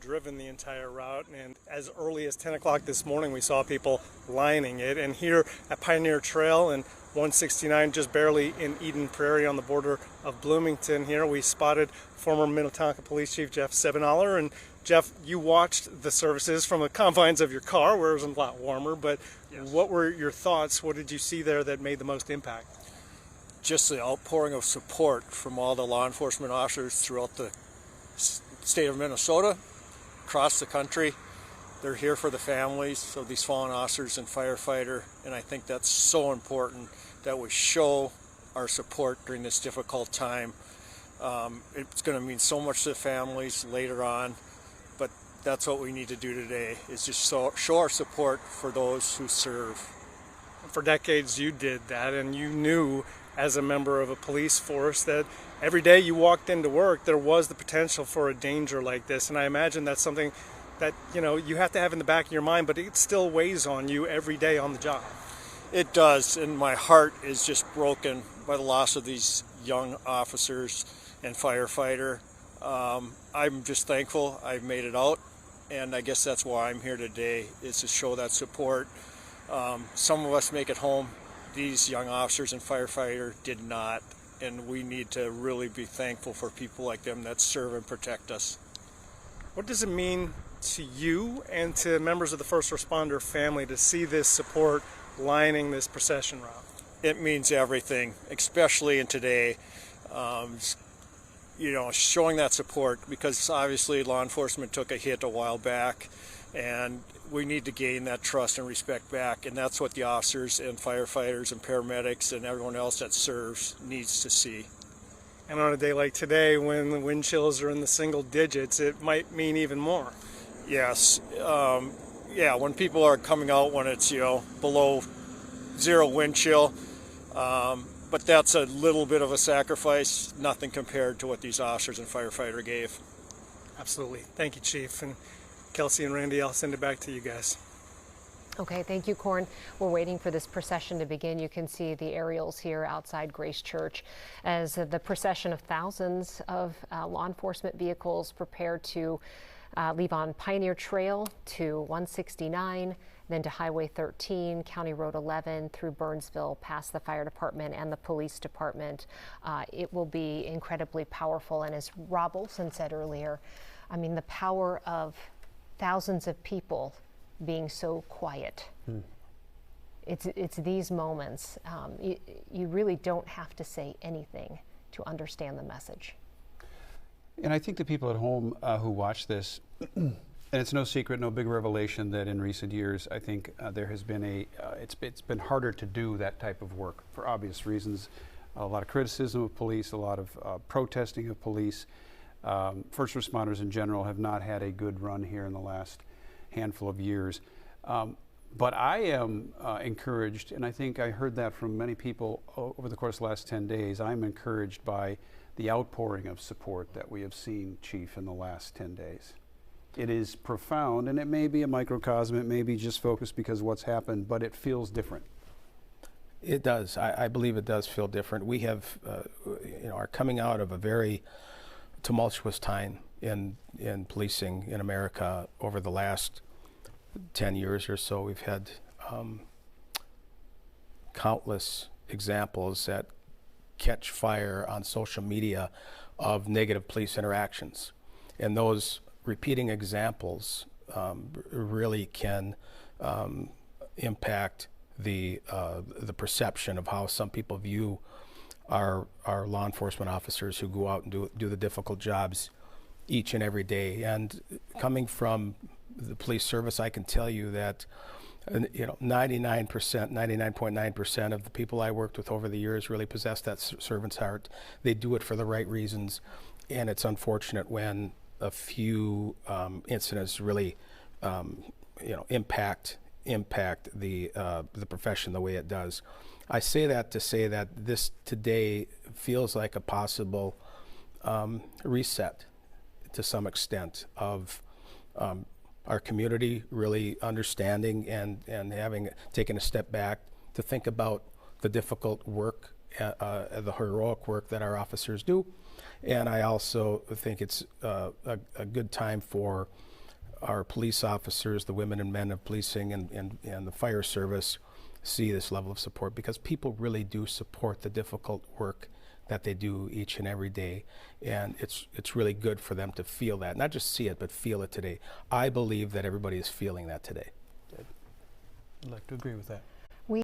driven the entire route, and as early as 10 o'clock this morning we saw people lining it. And here at Pioneer Trail and 169, just barely in Eden Prairie on the border of Bloomington, here we spotted former Minnetonka Police Chief Jeff Sebenaler. And Jeff, you watched the services from the confines of your car where it was a lot warmer, but yes, what were your thoughts? What did you see there that made the most impact? Just the outpouring of support from all the law enforcement officers throughout the state of Minnesota, across the country. They're here for the families of these fallen officers and firefighter, and I think that's so important that we show our support during this difficult time. It's going to mean so much to the families later on, but that's what we need to do today, is just show our support for those who serve. For decades you did that, and you knew as a member of a police force that every day you walked into work there was the potential for a danger like this. And I imagine that's something that you have to have in the back of your mind, but it still weighs on you every day on the job. It does, and my heart is just broken by the loss of these young officers and firefighter. I'm just thankful I've made it out, and I guess that's why I'm here today, is to show that support. Some of us make it home. These young officers and firefighter did not, and we need to really be thankful for people like them that serve and protect us. What does it mean to you and to members of the first responder family to see this support lining this procession route? It means everything, especially in today. Showing that support, because obviously law enforcement took a hit a while back, and we need to gain that trust and respect back, and that's what the officers and firefighters and paramedics and everyone else that serves needs to see. And on a day like today, when the wind chills are in the single digits, it might mean even more. Yes. When people are coming out when it's below zero wind chill, but that's a little bit of a sacrifice, nothing compared to what these officers and firefighter gave. Absolutely. Thank you, Chief. And Kelsey and Randy, I'll send it back to you guys. Okay, thank you, Corin. We're waiting for this procession to begin. You can see the aerials here outside Grace Church as the procession of thousands of law enforcement vehicles prepare to leave on Pioneer Trail to 169, then to Highway 13, County Road 11, through Burnsville, past the fire department and the police department. It will be incredibly powerful, and as Rob Olson said earlier, I mean, the power of thousands of people being so quiet. It's these moments. You really don't have to say anything to understand the message. And I think the people at home who watch this, and it's no secret, no big revelation that in recent years, I think there has been it's been harder to do that type of work for obvious reasons. A lot of criticism of police, a lot of protesting of police. First responders in general have not had a good run here in the last handful of years. But I am encouraged, and I think I heard that from many people over the course of the last 10 days. I'm encouraged by the outpouring of support that we have seen, Chief, in the last 10 days. It is profound, and it may be a microcosm, it may be just focused because of what's happened, but it feels different. It does. I believe it does feel different. We have, are coming out of a very tumultuous time in policing in America over the last 10 years or so. We've had countless examples that catch fire on social media of negative police interactions, and those repeating examples really can impact the perception of how some people view our law enforcement officers who go out and do the difficult jobs each and every day. And coming from the police service, I can tell you that 99.9% of the people I worked with over the years really possess that servant's heart. They do it for the right reasons, and it's unfortunate when a few incidents really impact the profession the way it does. I say that to say that this today feels like a possible reset to some extent of our community really understanding and having taken a step back to think about the difficult work, the heroic work that our officers do, And I also think it's a good time for our police officers, the women and men of policing and the fire service, see this level of support, because people really do support the difficult work that they do each and every day, and it's really good for them to feel that, not just see it, but feel it today. I believe that everybody is feeling that today. I'd like to agree with that.